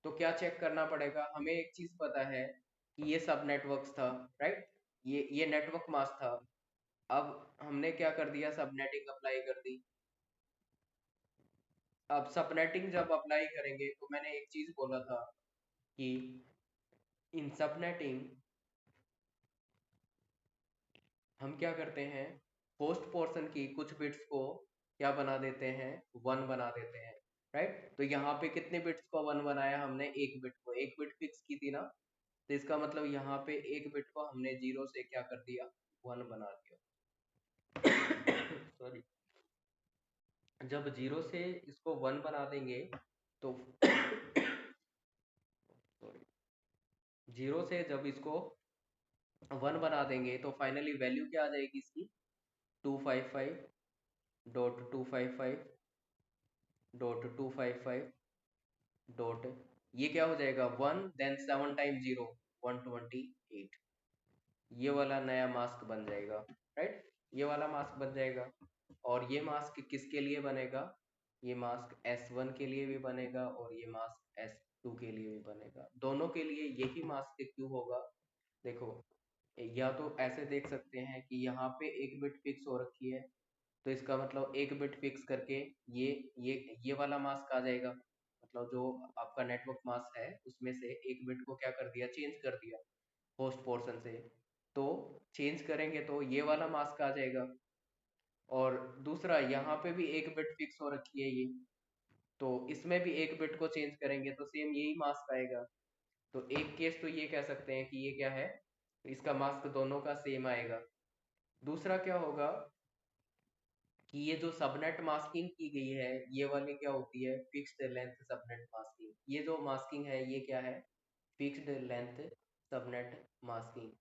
तो क्या चेक करना पड़ेगा, हमें एक चीज पता है कि ये सब नेटवर्क्स था, राइट, ये नेटवर्क मास्क था। अब हमने क्या कर दिया, सबनेटिंग अप्लाई कर दी। अब सबनेटिंग जब अप्लाई करेंगे तो मैंने एक चीज बोला था कि इन सबनेटिंग हम क्या करते हैं, होस्ट पोर्शन की कुछ बिट्स को क्या बना देते हैं, वन बना देते हैं, राइट। तो यहाँ पे कितने बिट्स को वन बनाया हमने, एक बिट को, एक बिट फिक्स की थी ना। तो इसका मतलब यहाँ पे एक बिट को हमने जीरो से क्या कर दिया, वन बना दिया। सॉरी, जब जीरो से इसको वन बना देंगे तो सॉरी, जीरो से जब इसको वन बना देंगे तो फाइनली वैल्यू क्या आ जाएगी इसकी, 255.255.255 डॉट, ये क्या हो जाएगा, one then seven time zero, 128, ये वाला नया मास्क बन जाएगा, राइट। ये वाला मास्क बन जाएगा। और ये मास्क किसके लिए बनेगा, ये मास्क S1 के लिए भी बनेगा और ये मास्क S2 के लिए भी बनेगा। दोनों के लिए यही मास्क क्यों होगा, देखो, या तो ऐसे देख सकते हैं कि यहाँ पे एक बिट फिक्स हो रखी है, तो इसका मतलब एक बिट फिक्स करके ये ये वाला मास्क आ जाएगा। मतलब जो आपका नेटवर्क मास्क है उसमें से एक बिट को क्या कर दिया, चेंज कर दिया होस्ट पोर्शन से। तो चेंज करेंगे तो ये वाला मास्क आ जाएगा। और दूसरा यहाँ पे भी एक बिट फिक्स हो रखी है ये, तो इसमें भी एक बिट को चेंज करेंगे तो सेम यही मास्क आएगा। तो एक केस तो ये कह सकते हैं कि ये क्या है, इसका मास्क दोनों का सेम आएगा। दूसरा क्या होगा कि ये जो सबनेट मास्किंग की गई है, ये वाली क्या होती है, फिक्स्ड लेंथ सबनेट मास्किंग। ये जो मास्किंग है ये क्या है, fixed length subnet masking.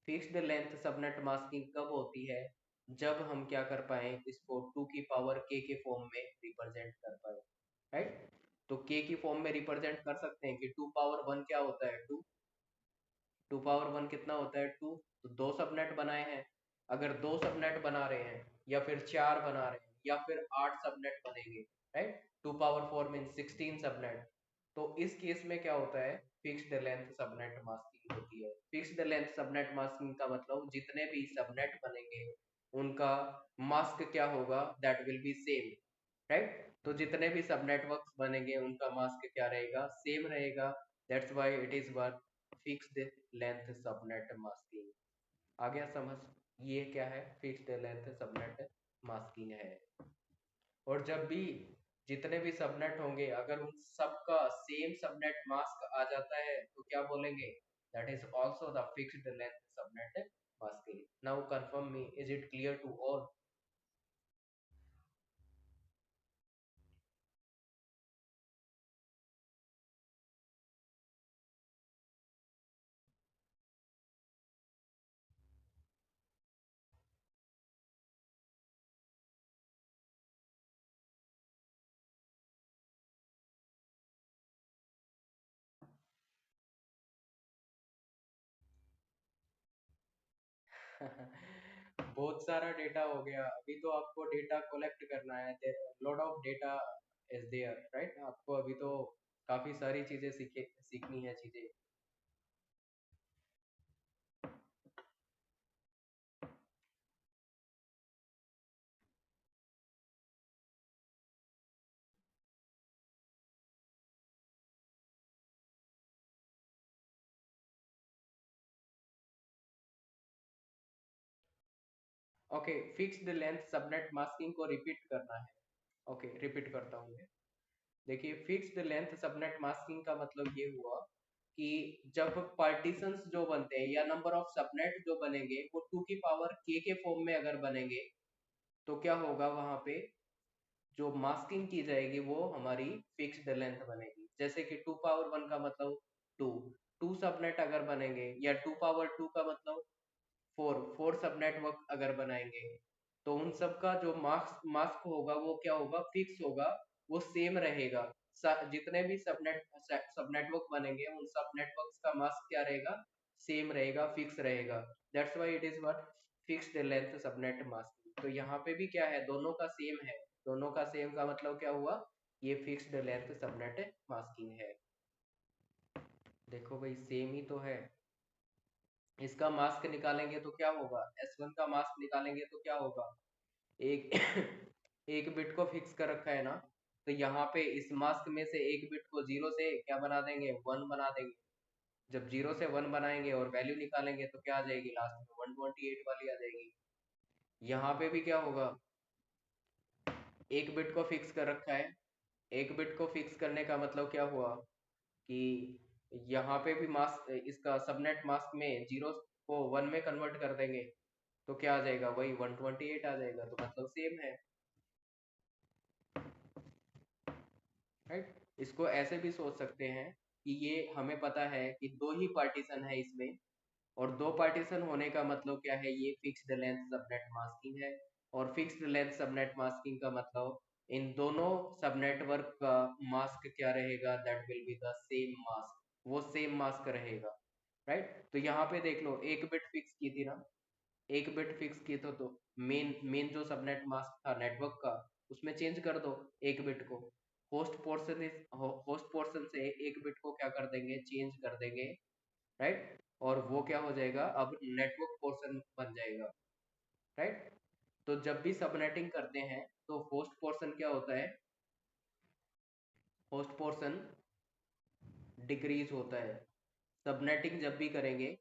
Fixed length subnet masking कब होती है, जब हम क्या कर पाए, इसको टू की पावर के फॉर्म में रिप्रेजेंट कर पाए, राइट। तो के की फॉर्म में रिप्रेजेंट कर सकते हैं कि टू पावर वन क्या होता है, टू, टू पावर वन कितना होता है, टू। तो दो सबनेट बनाए हैं, अगर दो सबनेट बना रहे हैं या फिर चार बना रहे हैं या फिर आठ सबनेट बनेंगे, right, two power four mean 16 subnet. तो इस केस में क्या होता है, फिक्स्ड लेंथ सबनेट मास्किंग होती है। फिक्स्ड लेंथ सबनेट मास्किंग का मतलब जितने भी सबनेट बनेंगे उनका मास्क क्या होगा, that will be same, right. तो जितने भी सब नेटवर्क्स बनेंगे उनका मास्क क्या रहेगा, सेम रहेगा। That's why it is what, fixed length subnet masking. आ गया समझ, ये क्या है, फिक्स्ड लेंथ सबनेट मास्किंग है। और जब भी जितने भी सबनेट होंगे अगर उन सबका सेम सबनेट मास्क आ जाता है तो क्या बोलेंगे, that is also the fixed length subnet masking. Now confirm me, is it clear to all? बहुत सारा डेटा हो गया, अभी तो आपको डेटा कलेक्ट करना है, lot of data is there, right? आपको अभी तो काफी सारी चीजें सीखनी है चीजें। Okay, fixed length subnet masking को रिपीट करना है। ओके, रिपीट करता हूँ मैं। देखिए, फिक्स्ड लेंथ सबनेट मास्किंग का मतलब ये हुआ कि जब पार्टीशंस जो बनते हैं या नंबर ऑफ सबनेट जो बनेंगे वो 2 की पावर के फॉर्म में अगर बनेंगे, तो क्या होगा वहां पे जो मास्किंग की जाएगी वो हमारी फिक्स्ड लेंथ बनेगी। जैसे कि 2 पावर 1 का मतलब 2, 2 सबनेट अगर बनेंगे, या 2 पावर 2 का मतलब 4, 4 सब नेटवर्क अगर बनाएंगे, तो उन सब का जो मास्क मास्क होगा वो क्या होगा, फिक्स होगा, वो सेम रहेगा। जितने भी सब नेटवर्क बनेंगे उन सब नेटवर्क्स का मास्क क्या रहेगा, सेम रहेगा, फिक्स रहेगा। That's why it is what, fixed length subnet mask. तो यहाँ पे भी क्या है, दोनों का सेम है। दोनों का सेम का मतलब क्या हुआ, ये फिक्स्ड लेंथ सबनेट मास्किंग है। देखो भाई, सेम ही तो है। इसका मास्क निकालेंगे तो क्या होगा, S1 का मास्क निकालेंगे तो क्या होगा, एक एक बिट को फिक्स कर रखा है ना, तो यहाँ पे इस मास्क में से एक बिट को जीरो से क्या बना देंगे, वन बना देंगे। जब जीरो से वन बनाएंगे और वैल्यू निकालेंगे तो क्या आ जाएगी, लास्ट में 128 वाली आ जाएगी। यहाँ पे भी क्या होगा, एक बिट को फिक्स कर रखा है। एक बिट को फिक्स करने का मतलब क्या हुआ कि यहाँ पे भी मास्क, इसका सबनेट मास्क में जीरो को वन में कन्वर्ट कर देंगे, तो क्या आ जाएगा, वही 128 आ जाएगा। तो मतलब सेम है, राइट? इसको ऐसे भी सोच सकते हैं कि ये हमें पता है कि दो ही पार्टीशन है इसमें, और दो पार्टीशन होने का मतलब क्या है, ये फिक्स्ड लेंथ सबनेट मास्किंग है। और फिक्स्ड लेंथ सबनेट मास्किंग का मतलब इन दोनों सब नेटवर्क का मास्क क्या रहेगा, that will be the same mask, वो सेम मास्क रहेगा, राइट? तो यहाँ पे देख लो, एक बिट फिक्स की थी ना, एक बिट फिक्स किए तो मेन मेन जो सबनेट मास्क था नेटवर्क का, उसमें चेंज कर दो एक बिट को। होस्ट पोर्शन से एक बिट को क्या कर देंगे, चेंज कर देंगे, राइट? और वो क्या हो जाएगा, अब नेटवर्क पोर्शन बन जाएगा, राइट? तो जब भी सबनेटिंग करते हैं तो होस्ट पोर्शन क्या होता है, होस्ट पोर्शन डिक्रीज होता है। सबनेटिंग जब भी करेंगे,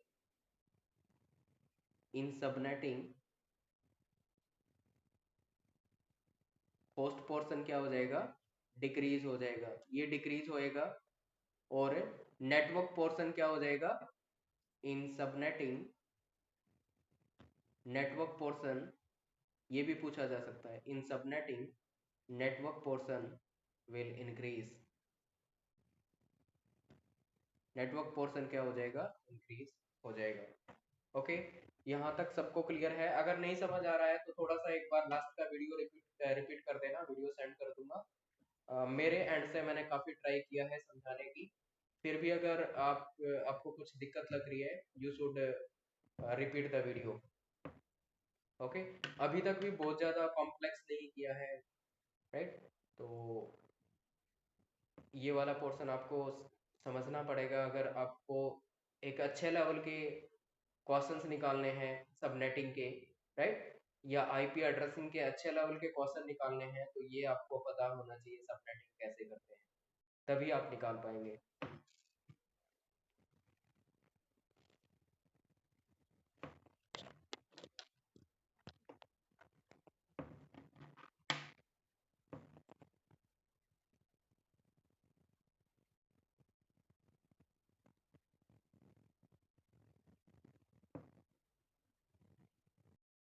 इन सबनेटिंग होस्ट पोर्शन क्या हो जाएगा, डिक्रीज हो जाएगा, ये डिक्रीज होएगा। और नेटवर्क पोर्शन क्या हो जाएगा, इन सबनेटिंग नेटवर्क पोर्शन, ये भी पूछा जा सकता है, in subnetting network portion will increase. Network portion क्या हो जाएगा, इंक्रीज हो जाएगा। ओके, यहाँ तक सबको क्लियर है? अगर नहीं समझ आ रहा है तो थोड़ा सा एक बार लास्ट का वीडियो रिपीट कर देना, वीडियो सेंड कर दूंगा। मेरे एंड से मैंने काफी ट्राई किया है समझाने की, फिर भी अगर आपको कुछ दिक्कत लग रही है, you should repeat the video. Okay, अभी तक भी बहुत ज्यादा कॉम्प्लेक्स नहीं किया है, राइट? तो ये वाला पोर्शन आपको समझना पड़ेगा अगर आपको एक अच्छे लेवल के क्वेश्चंस निकालने हैं सबनेटिंग के, राइट? या आईपी एड्रेसिंग के अच्छे लेवल के क्वेश्चन निकालने हैं, तो ये आपको पता होना चाहिए सबनेटिंग कैसे करते हैं, तभी आप निकाल पाएंगे।